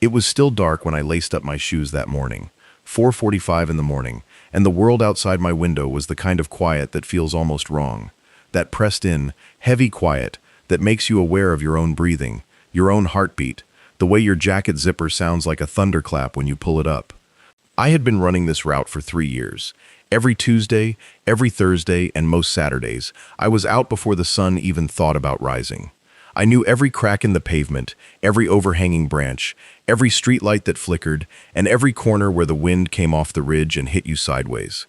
It was still dark when I laced up my shoes that morning, 4:45 in the morning, and the world outside my window was the kind of quiet that feels almost wrong. That pressed in, heavy quiet that makes you aware of your own breathing, your own heartbeat, the way your jacket zipper sounds like a thunderclap when you pull it up. I had been running this route for 3 years. Every Tuesday, every Thursday, and most Saturdays, I was out before the sun even thought about rising. I knew every crack in the pavement, every overhanging branch, every streetlight that flickered, and every corner where the wind came off the ridge and hit you sideways.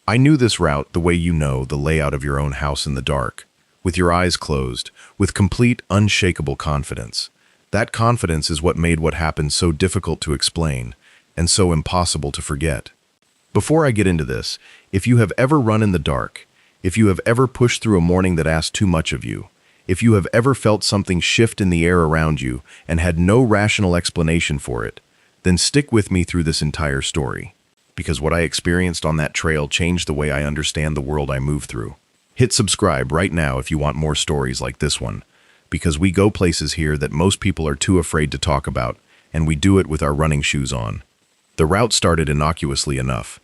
I knew this route the way you know the layout of your own house in the dark, with your eyes closed, with complete, unshakable confidence. That confidence is what made what happened so difficult to explain, and so impossible to forget. Before I get into this, if you have ever run in the dark, if you have ever pushed through a morning that asked too much of you, if you have ever felt something shift in the air around you and had no rational explanation for it, then stick with me through this entire story. Because what I experienced on that trail changed the way I understand the world I move through. Hit subscribe right now if you want more stories like this one, because we go places here that most people are too afraid to talk about, and we do it with our running shoes on. The route started innocuously enough.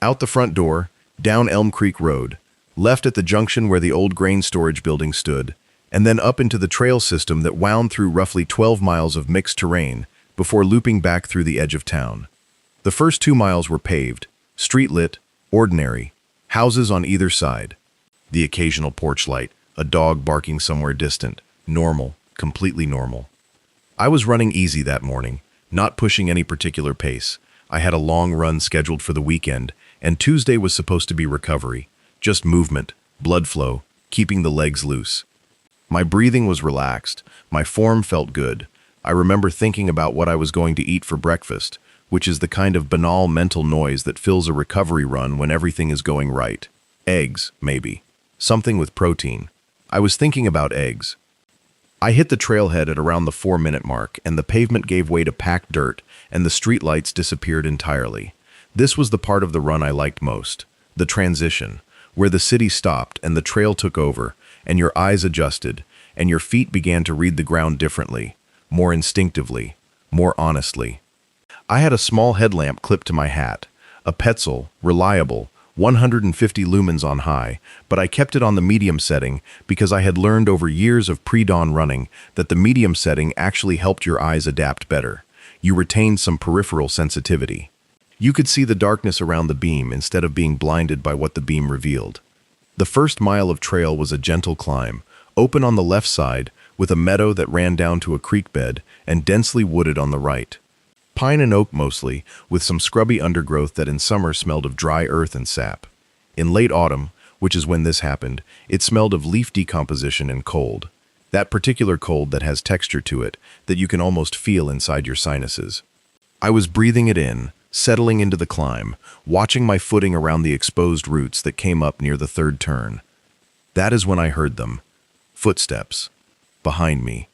Out the front door, down Elm Creek Road, left at the junction where the old grain storage building stood, and then up into the trail system that wound through roughly 12 miles of mixed terrain before looping back through the edge of town. The first 2 miles were paved, street-lit, ordinary, houses on either side. The occasional porch light, a dog barking somewhere distant, normal, completely normal. I was running easy that morning, not pushing any particular pace. I had a long run scheduled for the weekend, and Tuesday was supposed to be recovery, just movement, blood flow, keeping the legs loose. My breathing was relaxed, my form felt good. I remember thinking about what I was going to eat for breakfast, which is the kind of banal mental noise that fills a recovery run when everything is going right. Eggs, maybe. Something with protein. I was thinking about eggs. I hit the trailhead at around the 4-minute mark, and the pavement gave way to packed dirt, and the streetlights disappeared entirely. This was the part of the run I liked most. The transition, where the city stopped and the trail took over, and your eyes adjusted, and your feet began to read the ground differently, more instinctively, more honestly. I had a small headlamp clipped to my hat, a Petzl, reliable, 150 lumens on high, but I kept it on the medium setting because I had learned over years of pre-dawn running that the medium setting actually helped your eyes adapt better. You retained some peripheral sensitivity. You could see the darkness around the beam instead of being blinded by what the beam revealed. The first mile of trail was a gentle climb, open on the left side, with a meadow that ran down to a creek bed and densely wooded on the right. Pine and oak mostly, with some scrubby undergrowth that in summer smelled of dry earth and sap. In late autumn, which is when this happened, it smelled of leaf decomposition and cold. That particular cold that has texture to it, that you can almost feel inside your sinuses. I was breathing it in, settling into the climb, watching my footing around the exposed roots that came up near the third turn. That is when I heard them. Footsteps. Behind me.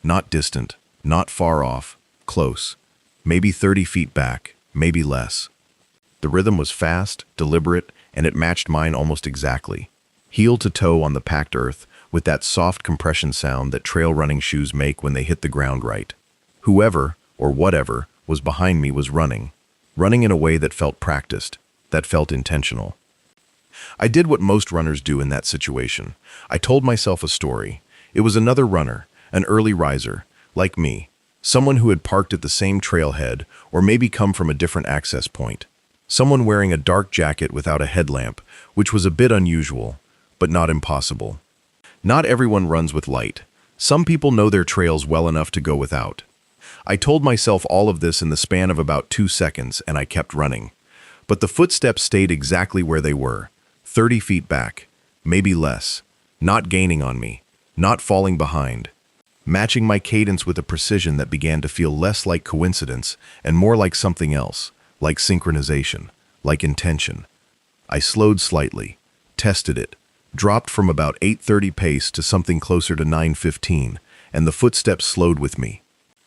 Not distant, not far off, close. Maybe 30 feet back, maybe less. The rhythm was fast, deliberate, and it matched mine almost exactly. Heel to toe on the packed earth, with that soft compression sound that trail running shoes make when they hit the ground right. Whoever, or whatever, was behind me was running in a way that felt practiced, that felt intentional. I did what most runners do in that situation. I told myself a story. It was another runner, an early riser, like me. Someone who had parked at the same trailhead, or maybe come from a different access point. Someone wearing a dark jacket without a headlamp, which was a bit unusual, but not impossible. Not everyone runs with light. Some people know their trails well enough to go without. I told myself all of this in the span of about 2 seconds, and I kept running. But the footsteps stayed exactly where they were, 30 feet back, maybe less, not gaining on me, not falling behind. Matching my cadence with a precision that began to feel less like coincidence and more like something else, like synchronization, like intention. I slowed slightly, tested it, dropped from about 8:30 pace to something closer to 9:15, and the footsteps slowed with me.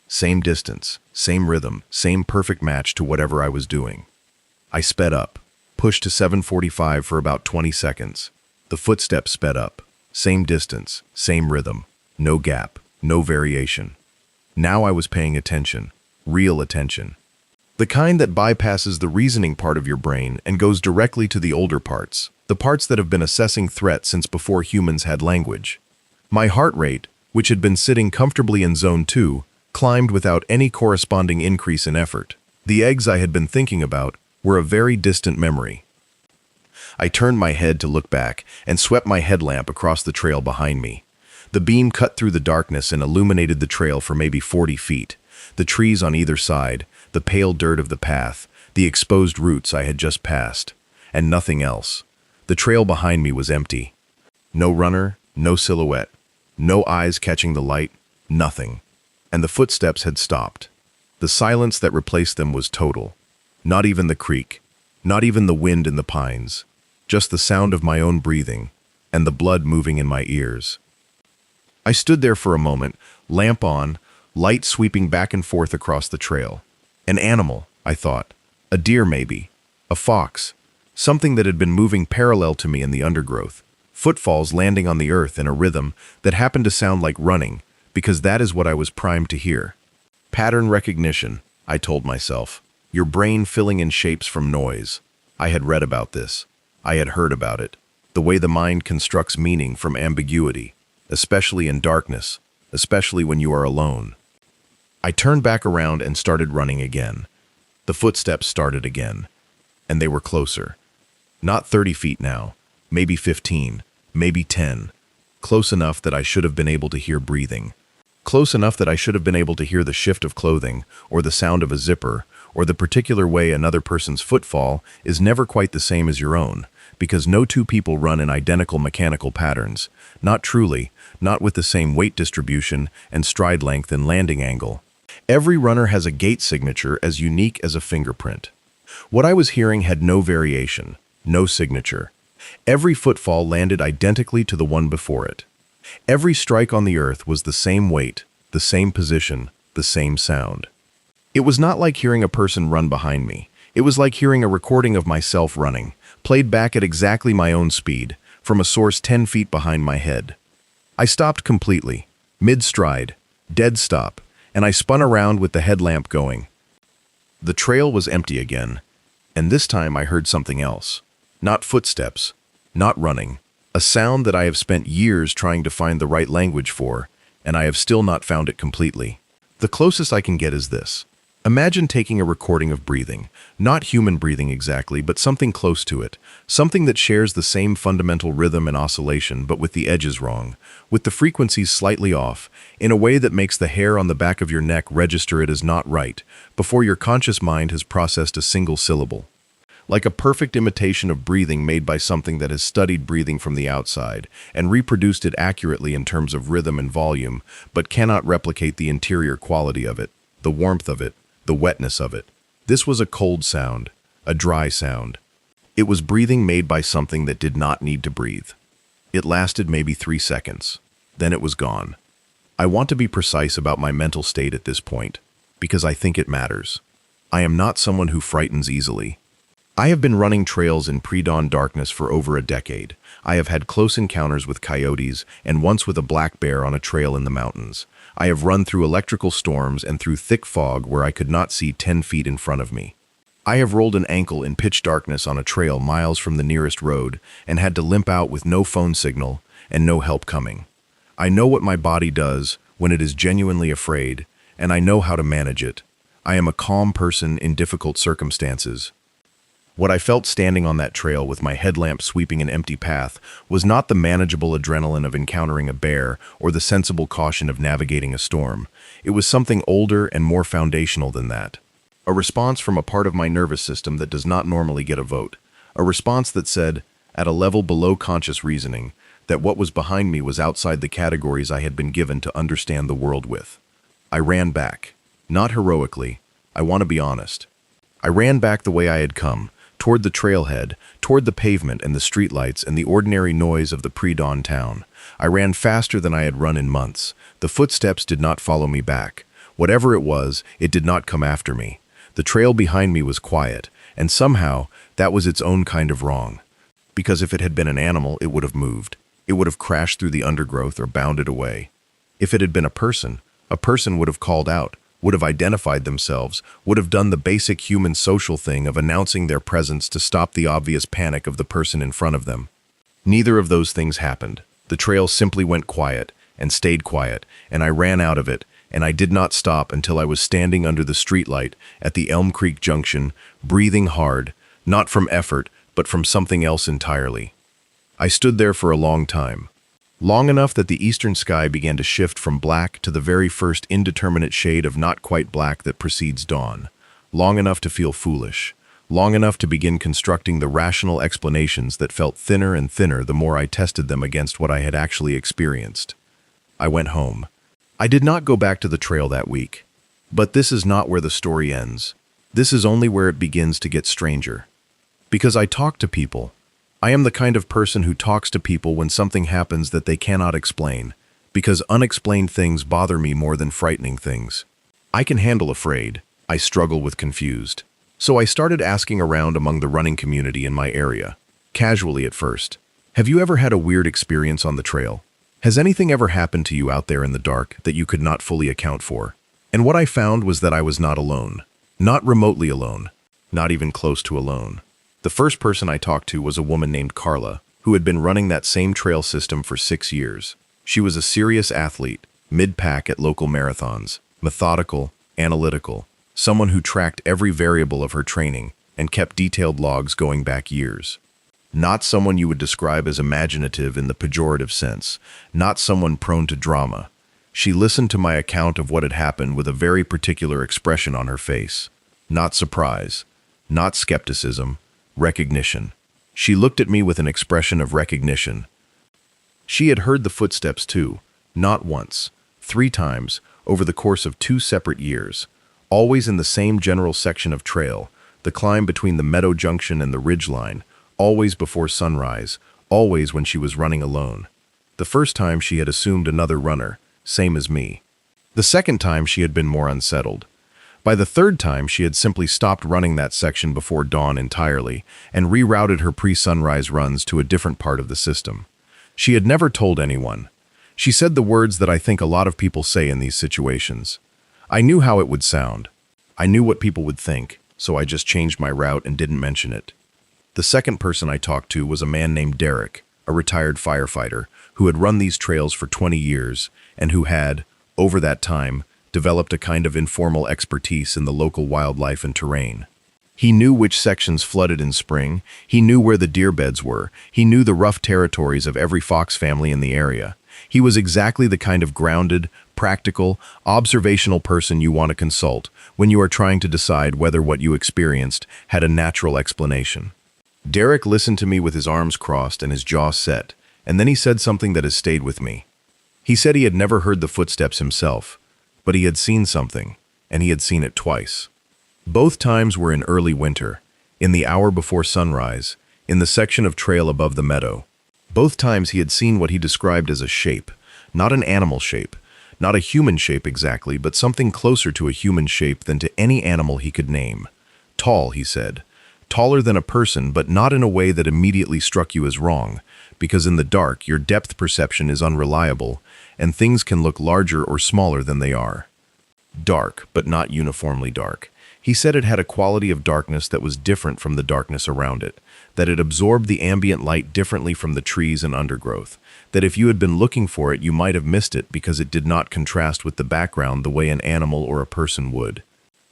Same distance, same rhythm, same perfect match to whatever I was doing. I sped up, pushed to 7:45 for about 20 seconds. The footsteps sped up, same distance, same rhythm, no gap. No variation. Now I was paying attention. Real attention. The kind that bypasses the reasoning part of your brain and goes directly to the older parts, the parts that have been assessing threat since before humans had language. My heart rate, which had been sitting comfortably in zone 2, climbed without any corresponding increase in effort. The eggs I had been thinking about were a very distant memory. I turned my head to look back and swept my headlamp across the trail behind me. The beam cut through the darkness and illuminated the trail for maybe 40 feet. The trees on either side, the pale dirt of the path, the exposed roots I had just passed, and nothing else. The trail behind me was empty. No runner, no silhouette, no eyes catching the light, nothing. And the footsteps had stopped. The silence that replaced them was total. Not even the creek, not even the wind in the pines, just the sound of my own breathing and the blood moving in my ears. I stood there for a moment, lamp on, light sweeping back and forth across the trail. An animal, I thought. A deer maybe. A fox. Something that had been moving parallel to me in the undergrowth. Footfalls landing on the earth in a rhythm that happened to sound like running, because that is what I was primed to hear. Pattern recognition, I told myself. Your brain filling in shapes from noise. I had read about this. I had heard about it. The way the mind constructs meaning from ambiguity, especially in darkness, especially when you are alone. I turned back around and started running again. The footsteps started again, and they were closer. Not 30 feet now, maybe 15, maybe 10. Close enough that I should have been able to hear breathing. Close enough that I should have been able to hear the shift of clothing, or the sound of a zipper, or the particular way another person's footfall is never quite the same as your own, because no two people run in identical mechanical patterns, not truly, not with the same weight distribution and stride length and landing angle. Every runner has a gait signature as unique as a fingerprint. What I was hearing had no variation, no signature. Every footfall landed identically to the one before it. Every strike on the earth was the same weight, the same position, the same sound. It was not like hearing a person run behind me. It was like hearing a recording of myself running, played back at exactly my own speed, from a source 10 feet behind my head. I stopped completely, mid-stride, dead stop, and I spun around with the headlamp going. The trail was empty again, and this time I heard something else. Not footsteps, not running, a sound that I have spent years trying to find the right language for, and I have still not found it completely. The closest I can get is this. Imagine taking a recording of breathing, not human breathing exactly, but something close to it, something that shares the same fundamental rhythm and oscillation, but with the edges wrong, with the frequencies slightly off, in a way that makes the hair on the back of your neck register it as not right, before your conscious mind has processed a single syllable. Like a perfect imitation of breathing made by something that has studied breathing from the outside and reproduced it accurately in terms of rhythm and volume, but cannot replicate the interior quality of it, the warmth of it, the wetness of it. This was a cold sound, a dry sound. It was breathing made by something that did not need to breathe. It lasted maybe 3 seconds. Then it was gone. I want to be precise about my mental state at this point, because I think it matters. I am not someone who frightens easily. I have been running trails in pre-dawn darkness for over a decade. I have had close encounters with coyotes and once with a black bear on a trail in the mountains. I have run through electrical storms and through thick fog where I could not see 10 feet in front of me. I have rolled an ankle in pitch darkness on a trail miles from the nearest road and had to limp out with no phone signal and no help coming. I know what my body does when it is genuinely afraid, and I know how to manage it. I am a calm person in difficult circumstances. What I felt standing on that trail with my headlamp sweeping an empty path was not the manageable adrenaline of encountering a bear or the sensible caution of navigating a storm. It was something older and more foundational than that. A response from a part of my nervous system that does not normally get a vote. A response that said, at a level below conscious reasoning, that what was behind me was outside the categories I had been given to understand the world with. I ran back. Not heroically. I want to be honest. I ran back the way I had come, toward the trailhead, toward the pavement and the streetlights and the ordinary noise of the pre-dawn town. I ran faster than I had run in months. The footsteps did not follow me back. Whatever it was, it did not come after me. The trail behind me was quiet, and somehow that was its own kind of wrong. Because if it had been an animal, it would have moved. It would have crashed through the undergrowth or bounded away. If it had been a person would have called out, would have identified themselves, would have done the basic human social thing of announcing their presence to stop the obvious panic of the person in front of them. Neither of those things happened. The trail simply went quiet and stayed quiet, and I ran out of it, and I did not stop until I was standing under the streetlight at the Elm Creek Junction, breathing hard, not from effort, but from something else entirely. I stood there for a long time. Long enough that the eastern sky began to shift from black to the very first indeterminate shade of not quite black that precedes dawn. Long enough to feel foolish. Long enough to begin constructing the rational explanations that felt thinner and thinner the more I tested them against what I had actually experienced. I went home. I did not go back to the trail that week. But this is not where the story ends. This is only where it begins to get stranger. Because I talk to people. I am the kind of person who talks to people when something happens that they cannot explain, because unexplained things bother me more than frightening things. I can handle afraid. I struggle with confused. So I started asking around among the running community in my area, casually at first. Have you ever had a weird experience on the trail? Has anything ever happened to you out there in the dark that you could not fully account for? And what I found was that I was not alone. Not remotely alone. Not even close to alone. The first person I talked to was a woman named Carla, who had been running that same trail system for 6 years. She was a serious athlete, mid-pack at local marathons, methodical, analytical, someone who tracked every variable of her training and kept detailed logs going back years. Not someone you would describe as imaginative in the pejorative sense, not someone prone to drama. She listened to my account of what had happened with a very particular expression on her face. Not surprise, not skepticism, recognition. She looked at me with an expression of recognition. She had heard the footsteps too, not once, 3 times, over the course of 2 separate years, always in the same general section of trail, the climb between the Meadow Junction and the ridge line, always before sunrise, always when she was running alone. The first time she had assumed another runner, same as me. The second time she had been more unsettled. By the third time she had simply stopped running that section before dawn entirely and rerouted her pre-sunrise runs to a different part of the system. She had never told anyone. She said the words that I think a lot of people say in these situations. I knew how it would sound. I knew what people would think, so I just changed my route and didn't mention it. The second person I talked to was a man named Derek, a retired firefighter, who had run these trails for 20 years and who had, over that time, developed a kind of informal expertise in the local wildlife and terrain. He knew which sections flooded in spring, he knew where the deer beds were, he knew the rough territories of every fox family in the area. He was exactly the kind of grounded, practical, observational person you want to consult when you are trying to decide whether what you experienced had a natural explanation. Derek listened to me with his arms crossed and his jaw set, and then he said something that has stayed with me. He said he had never heard the footsteps himself, but he had seen something, and he had seen it twice. Both times were in early winter, in the hour before sunrise, in the section of trail above the meadow. Both times he had seen what he described as a shape, not an animal shape, not a human shape exactly, but something closer to a human shape than to any animal he could name. Tall, he said. Taller than a person, but not in a way that immediately struck you as wrong, because in the dark your depth perception is unreliable, and things can look larger or smaller than they are. Dark, but not uniformly dark. He said it had a quality of darkness that was different from the darkness around it, that it absorbed the ambient light differently from the trees and undergrowth, that if you had been looking for it you might have missed it because it did not contrast with the background the way an animal or a person would.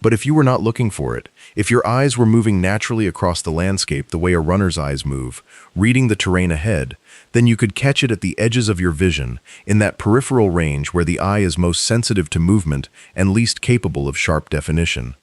But if you were not looking for it, if your eyes were moving naturally across the landscape the way a runner's eyes move, reading the terrain ahead, then you could catch it at the edges of your vision, in that peripheral range where the eye is most sensitive to movement and least capable of sharp definition.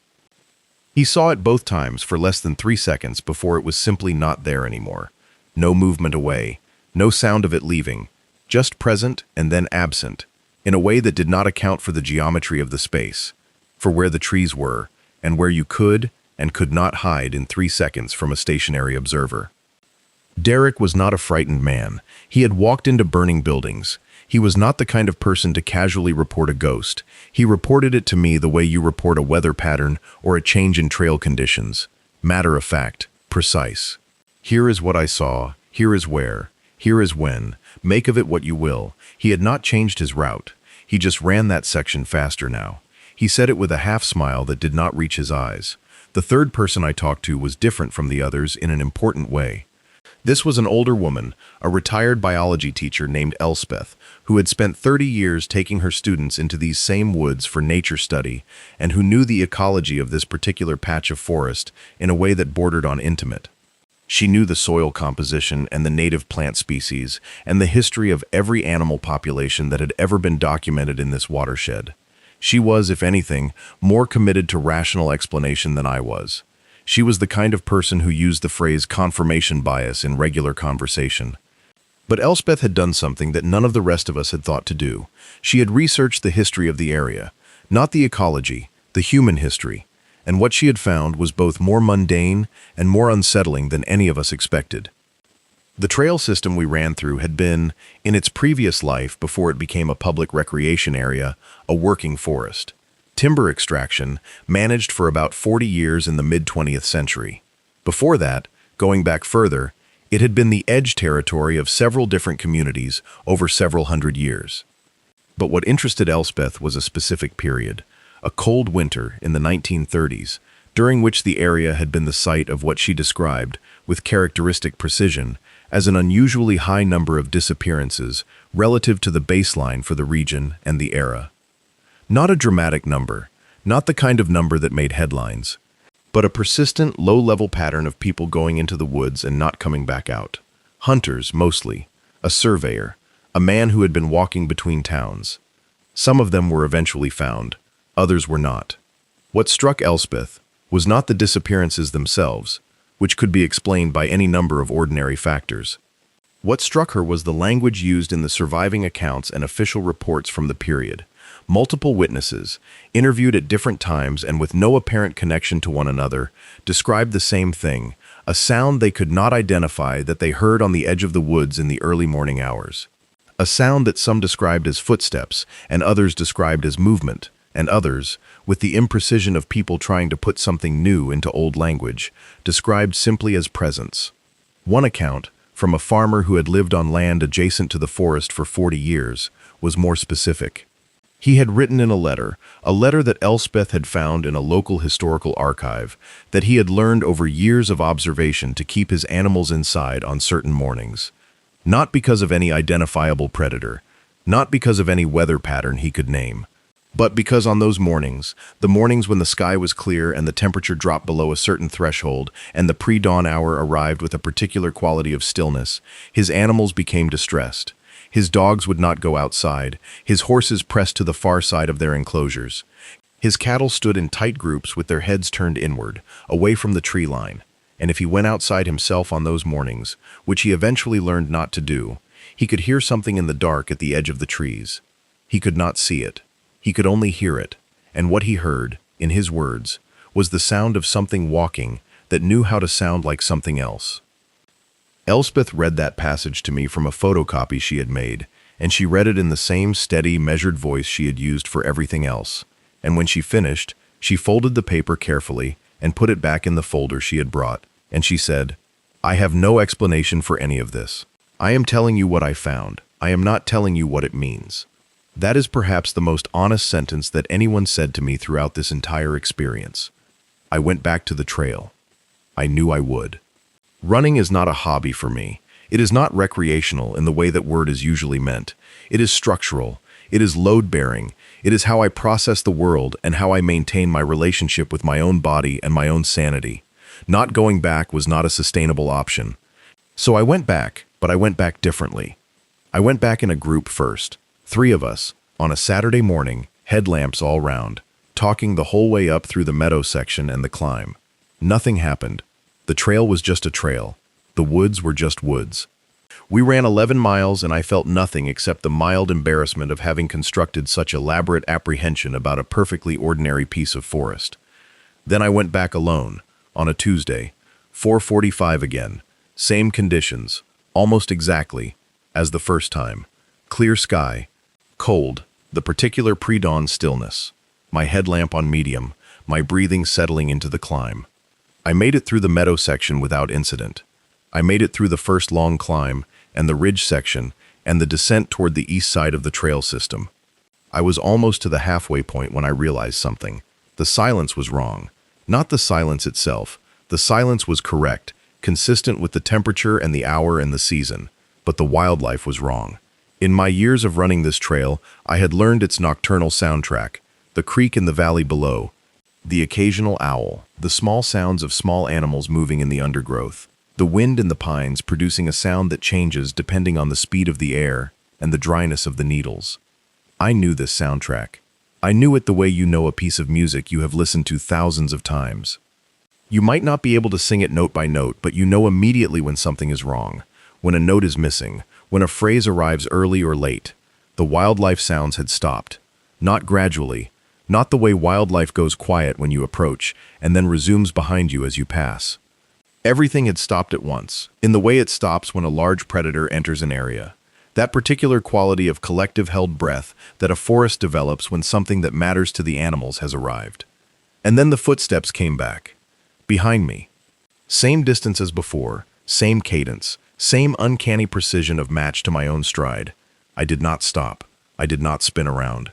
He saw it both times for less than 3 seconds before it was simply not there anymore. No movement away, no sound of it leaving, just present and then absent, in a way that did not account for the geometry of the space, for where the trees were, and where you could and could not hide in 3 seconds from a stationary observer. Derek was not a frightened man. He had walked into burning buildings. He was not the kind of person to casually report a ghost. He reported it to me the way you report a weather pattern or a change in trail conditions. Matter of fact, precise. Here is what I saw, here is where, here is when. Make of it what you will. He had not changed his route. He just ran that section faster now. He said it with a half-smile that did not reach his eyes. The third person I talked to was different from the others in an important way. This was an older woman, a retired biology teacher named Elspeth, who had spent 30 years taking her students into these same woods for nature study and who knew the ecology of this particular patch of forest in a way that bordered on intimate. She knew the soil composition and the native plant species and the history of every animal population that had ever been documented in this watershed. She was, if anything, more committed to rational explanation than I was. She was the kind of person who used the phrase confirmation bias in regular conversation. But Elspeth had done something that none of the rest of us had thought to do. She had researched the history of the area, not the ecology, the human history, and what she had found was both more mundane and more unsettling than any of us expected. The trail system we ran through had been, in its previous life before it became a public recreation area, a working forest. Timber extraction, managed for about 40 years in the mid-20th century. Before that, going back further, it had been the edge territory of several different communities over several hundred years. But what interested Elspeth was a specific period, a cold winter in the 1930s, during which the area had been the site of what she described, with characteristic precision, as an unusually high number of disappearances relative to the baseline for the region and the era. Not a dramatic number, not the kind of number that made headlines, but a persistent, low-level pattern of people going into the woods and not coming back out. Hunters, mostly, a surveyor, a man who had been walking between towns. Some of them were eventually found, others were not. What struck Elspeth was not the disappearances themselves, which could be explained by any number of ordinary factors. What struck her was the language used in the surviving accounts and official reports from the period. Multiple witnesses, interviewed at different times and with no apparent connection to one another, described the same thing, a sound they could not identify that they heard on the edge of the woods in the early morning hours. A sound that some described as footsteps and others described as movement, and others, with the imprecision of people trying to put something new into old language, described simply as presence. One account, from a farmer who had lived on land adjacent to the forest for 40 years, was more specific. He had written in a letter that Elspeth had found in a local historical archive, that he had learned over years of observation to keep his animals inside on certain mornings. Not because of any identifiable predator, not because of any weather pattern he could name, but because on those mornings, the mornings when the sky was clear and the temperature dropped below a certain threshold and the pre-dawn hour arrived with a particular quality of stillness, his animals became distressed. His dogs would not go outside, his horses pressed to the far side of their enclosures. His cattle stood in tight groups with their heads turned inward, away from the tree line, and if he went outside himself on those mornings, which he eventually learned not to do, he could hear something in the dark at the edge of the trees. He could not see it. He could only hear it, and what he heard, in his words, was the sound of something walking that knew how to sound like something else. Elspeth read that passage to me from a photocopy she had made, and she read it in the same steady, measured voice she had used for everything else. And when she finished, she folded the paper carefully and put it back in the folder she had brought, and she said, "I have no explanation for any of this. I am telling you what I found. I am not telling you what it means." That is perhaps the most honest sentence that anyone said to me throughout this entire experience. I went back to the trail. I knew I would. Running is not a hobby for me. It is not recreational in the way that word is usually meant. It is structural. It is load-bearing. It is how I process the world and how I maintain my relationship with my own body and my own sanity. Not going back was not a sustainable option. So I went back, but I went back differently. I went back in a group first. 3 of us, on a Saturday morning, headlamps all round, talking the whole way up through the meadow section and the climb. Nothing happened. The trail was just a trail. The woods were just woods. We ran 11 miles and I felt nothing except the mild embarrassment of having constructed such elaborate apprehension about a perfectly ordinary piece of forest. Then I went back alone, on a Tuesday, 4:45 again, same conditions, almost exactly, as the first time. Clear sky, cold, the particular pre-dawn stillness, my headlamp on medium, my breathing settling into the climb. I made it through the meadow section without incident. I made it through the first long climb and the ridge section and the descent toward the east side of the trail system. I was almost to the halfway point when I realized something. The silence was wrong. Not the silence itself. The silence was correct, consistent with the temperature and the hour and the season. But the wildlife was wrong. In my years of running this trail, I had learned its nocturnal soundtrack, the creek in the valley below, the occasional owl, the small sounds of small animals moving in the undergrowth, the wind in the pines producing a sound that changes depending on the speed of the air and the dryness of the needles. I knew this soundtrack. I knew it the way you know a piece of music you have listened to thousands of times. You might not be able to sing it note by note, but you know immediately when something is wrong, when a note is missing, when a phrase arrives early or late. The wildlife sounds had stopped. Not gradually, not the way wildlife goes quiet when you approach and then resumes behind you as you pass. Everything had stopped at once, in the way it stops when a large predator enters an area. That particular quality of collective held breath that a forest develops when something that matters to the animals has arrived. And then the footsteps came back. Behind me. Same distance as before, same cadence, same uncanny precision of match to my own stride. I did not stop. I did not spin around.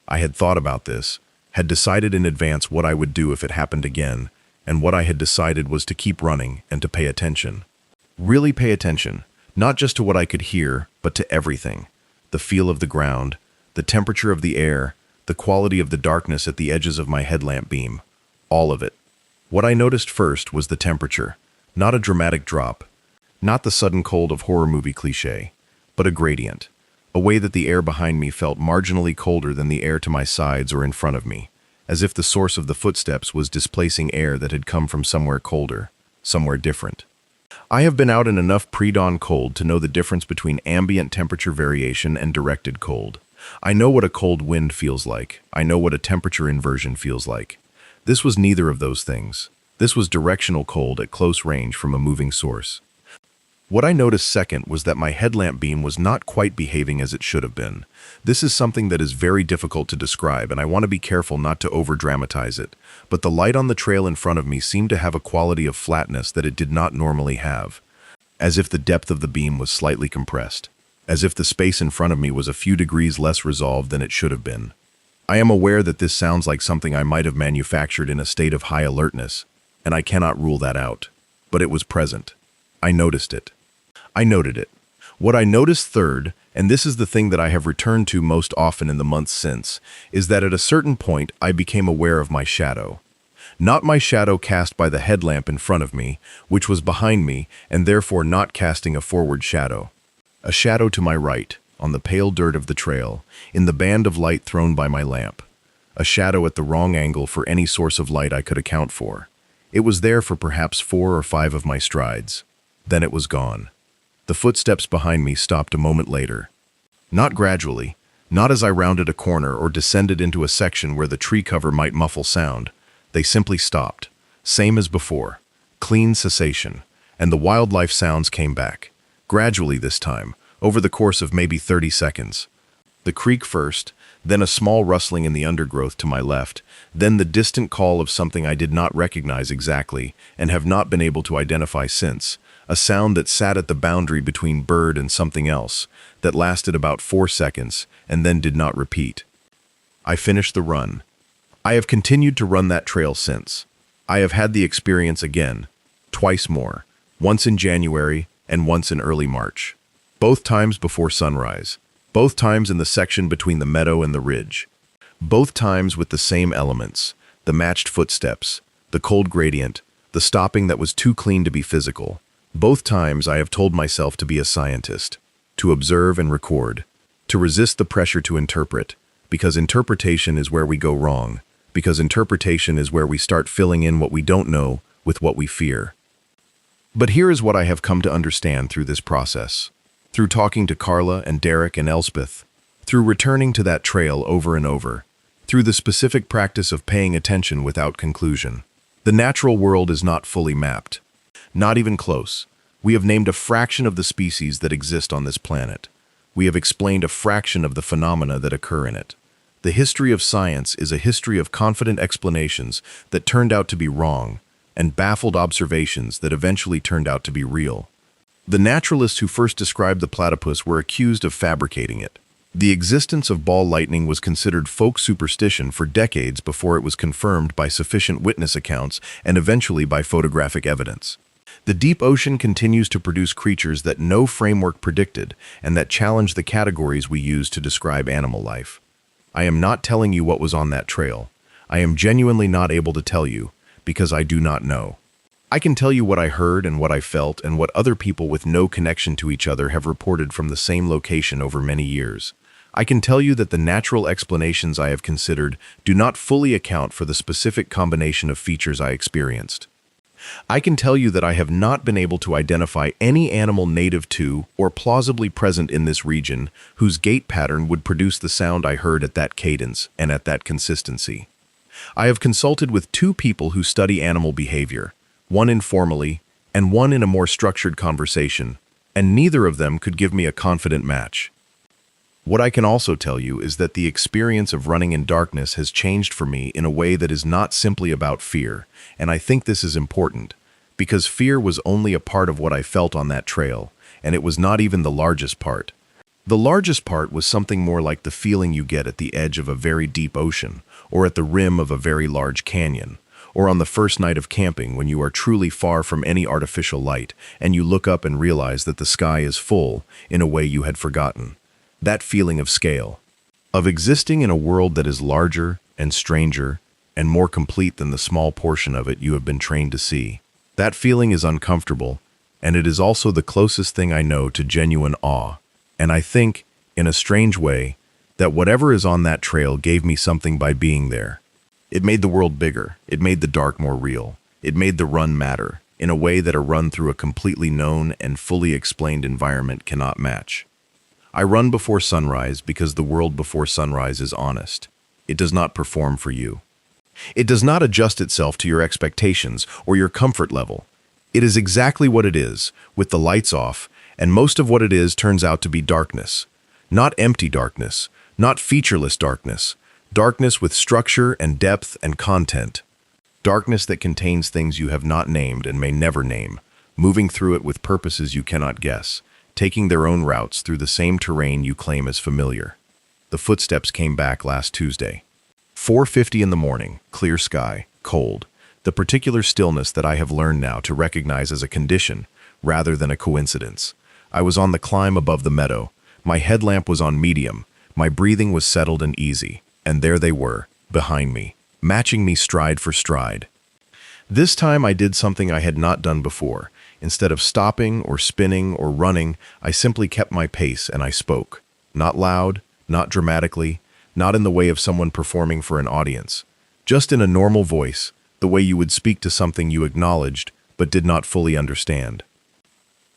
I had thought about this, had decided in advance what I would do if it happened again, and what I had decided was to keep running and to pay attention. Really pay attention. Not just to what I could hear, but to everything. The feel of the ground, the temperature of the air, the quality of the darkness at the edges of my headlamp beam. All of it. What I noticed first was the temperature. Not a dramatic drop. Not the sudden cold of horror movie cliché, but a gradient. A way that the air behind me felt marginally colder than the air to my sides or in front of me, as if the source of the footsteps was displacing air that had come from somewhere colder, somewhere different. I have been out in enough pre-dawn cold to know the difference between ambient temperature variation and directed cold. I know what a cold wind feels like. I know what a temperature inversion feels like. This was neither of those things. This was directional cold at close range from a moving source. What I noticed second was that my headlamp beam was not quite behaving as it should have been. This is something that is very difficult to describe, and I want to be careful not to over-dramatize it. But the light on the trail in front of me seemed to have a quality of flatness that it did not normally have. As if the depth of the beam was slightly compressed. As if the space in front of me was a few degrees less resolved than it should have been. I am aware that this sounds like something I might have manufactured in a state of high alertness, and I cannot rule that out. But it was present. I noticed it. I noted it. What I noticed third, and this is the thing that I have returned to most often in the months since, is that at a certain point I became aware of my shadow. Not my shadow cast by the headlamp in front of me, which was behind me and therefore not casting a forward shadow. A shadow to my right, on the pale dirt of the trail, in the band of light thrown by my lamp. A shadow at the wrong angle for any source of light I could account for. It was there for perhaps 4 or 5 of my strides. Then it was gone. The footsteps behind me stopped a moment later. Not gradually, not as I rounded a corner or descended into a section where the tree cover might muffle sound. They simply stopped, same as before, clean cessation, and the wildlife sounds came back, gradually this time, over the course of maybe 30 seconds. The creek first, then a small rustling in the undergrowth to my left, then the distant call of something I did not recognize exactly and have not been able to identify since, a sound that sat at the boundary between bird and something else, that lasted about 4 seconds and then did not repeat. I finished the run. I have continued to run that trail since. I have had the experience again, twice more, once in January and once in early March. Both times before sunrise, both times in the section between the meadow and the ridge. Both times with the same elements, the matched footsteps, the cold gradient, the stopping that was too clean to be physical. Both times I have told myself to be a scientist, to observe and record, to resist the pressure to interpret, because interpretation is where we go wrong, because interpretation is where we start filling in what we don't know with what we fear. But here is what I have come to understand through this process, through talking to Carla and Derek and Elspeth, through returning to that trail over and over, through the specific practice of paying attention without conclusion. The natural world is not fully mapped. Not even close. We have named a fraction of the species that exist on this planet. We have explained a fraction of the phenomena that occur in it. The history of science is a history of confident explanations that turned out to be wrong, and baffled observations that eventually turned out to be real. The naturalists who first described the platypus were accused of fabricating it. The existence of ball lightning was considered folk superstition for decades before it was confirmed by sufficient witness accounts and eventually by photographic evidence. The deep ocean continues to produce creatures that no framework predicted and that challenge the categories we use to describe animal life. I am not telling you what was on that trail. I am genuinely not able to tell you because I do not know. I can tell you what I heard and what I felt and what other people with no connection to each other have reported from the same location over many years. I can tell you that the natural explanations I have considered do not fully account for the specific combination of features I experienced. I can tell you that I have not been able to identify any animal native to or plausibly present in this region whose gait pattern would produce the sound I heard at that cadence and at that consistency. I have consulted with 2 people who study animal behavior, one informally and one in a more structured conversation, and neither of them could give me a confident match. What I can also tell you is that the experience of running in darkness has changed for me in a way that is not simply about fear, and I think this is important, because fear was only a part of what I felt on that trail, and it was not even the largest part. The largest part was something more like the feeling you get at the edge of a very deep ocean, or at the rim of a very large canyon, or on the first night of camping when you are truly far from any artificial light, and you look up and realize that the sky is full in a way you had forgotten. That feeling of scale, of existing in a world that is larger and stranger and more complete than the small portion of it you have been trained to see. That feeling is uncomfortable, and it is also the closest thing I know to genuine awe. And I think, in a strange way, that whatever is on that trail gave me something by being there. It made the world bigger. It made the dark more real. It made the run matter, in a way that a run through a completely known and fully explained environment cannot match. I run before sunrise because the world before sunrise is honest. It does not perform for you. It does not adjust itself to your expectations or your comfort level. It is exactly what it is, with the lights off, and most of what it is turns out to be darkness. Not empty darkness, not featureless darkness. Darkness with structure and depth and content. Darkness that contains things you have not named and may never name, moving through it with purposes you cannot guess, taking their own routes through the same terrain you claim as familiar. The footsteps came back last Tuesday. 4:50 in the morning, clear sky, cold, the particular stillness that I have learned now to recognize as a condition rather than a coincidence. I was on the climb above the meadow. My headlamp was on medium. My breathing was settled and easy, and there they were, behind me, matching me stride for stride. This time I did something I had not done before. Instead of stopping or spinning or running, I simply kept my pace and I spoke. Not loud, not dramatically, not in the way of someone performing for an audience. Just in a normal voice, the way you would speak to something you acknowledged but did not fully understand.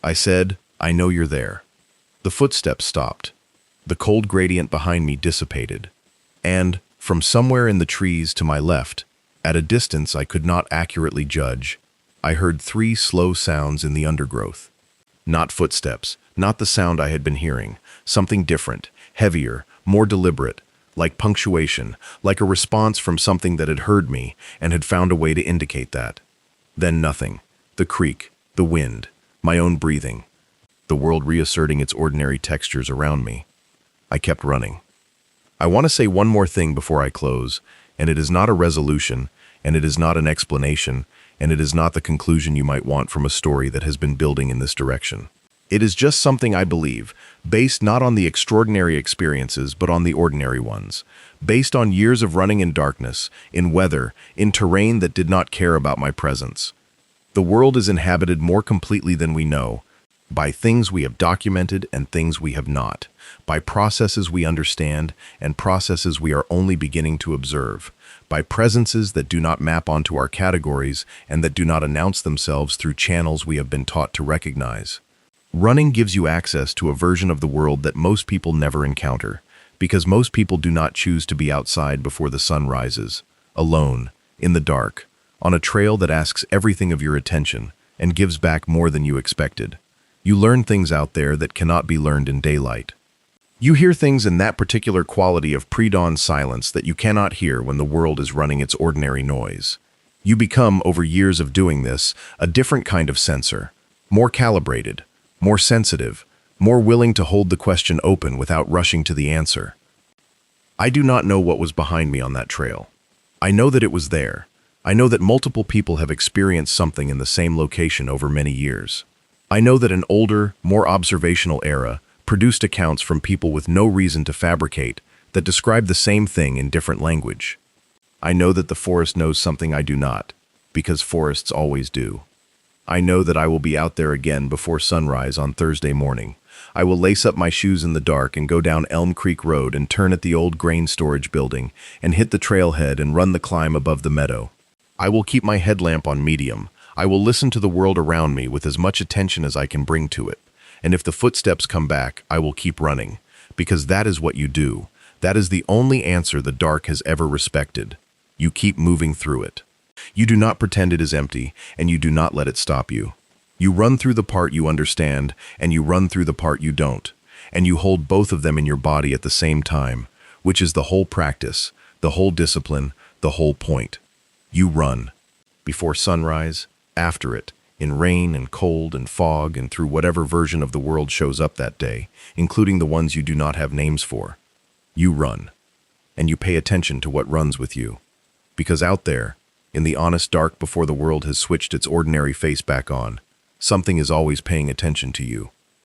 I said, "I know you're there." The footsteps stopped. The cold gradient behind me dissipated. And, from somewhere in the trees to my left, at a distance I could not accurately judge, I heard 3 slow sounds in the undergrowth. Not footsteps, not the sound I had been hearing, something different, heavier, more deliberate, like punctuation, like a response from something that had heard me and had found a way to indicate that. Then nothing. The creek, the wind, my own breathing, the world reasserting its ordinary textures around me. I kept running. I want to say one more thing before I close, and it is not a resolution, and it is not an explanation, and it is not the conclusion you might want from a story that has been building in this direction. It is just something I believe, based not on the extraordinary experiences, but on the ordinary ones, based on years of running in darkness, in weather, in terrain that did not care about my presence. The world is inhabited more completely than we know, by things we have documented and things we have not, by processes we understand and processes we are only beginning to observe, by presences that do not map onto our categories and that do not announce themselves through channels we have been taught to recognize. Running gives you access to a version of the world that most people never encounter, because most people do not choose to be outside before the sun rises, alone, in the dark, on a trail that asks everything of your attention and gives back more than you expected. You learn things out there that cannot be learned in daylight. You hear things in that particular quality of pre-dawn silence that you cannot hear when the world is running its ordinary noise. You become, over years of doing this, a different kind of sensor, more calibrated, more sensitive, more willing to hold the question open without rushing to the answer. I do not know what was behind me on that trail. I know that it was there. I know that multiple people have experienced something in the same location over many years. I know that an older, more observational era produced accounts from people with no reason to fabricate that describe the same thing in different language. I know that the forest knows something I do not, because forests always do. I know that I will be out there again before sunrise on Thursday morning. I will lace up my shoes in the dark and go down Elm Creek Road and turn at the old grain storage building and hit the trailhead and run the climb above the meadow. I will keep my headlamp on medium. I will listen to the world around me with as much attention as I can bring to it. And if the footsteps come back, I will keep running, because that is what you do. That is the only answer the dark has ever respected. You keep moving through it. You do not pretend it is empty, and you do not let it stop you. You run through the part you understand, and you run through the part you don't, and you hold both of them in your body at the same time, which is the whole practice, the whole discipline, the whole point. You run. Before sunrise, after it, in rain and cold and fog and through whatever version of the world shows up that day, including the ones you do not have names for. You run. And you pay attention to what runs with you. Because out there, in the honest dark before the world has switched its ordinary face back on, something is always paying attention to you.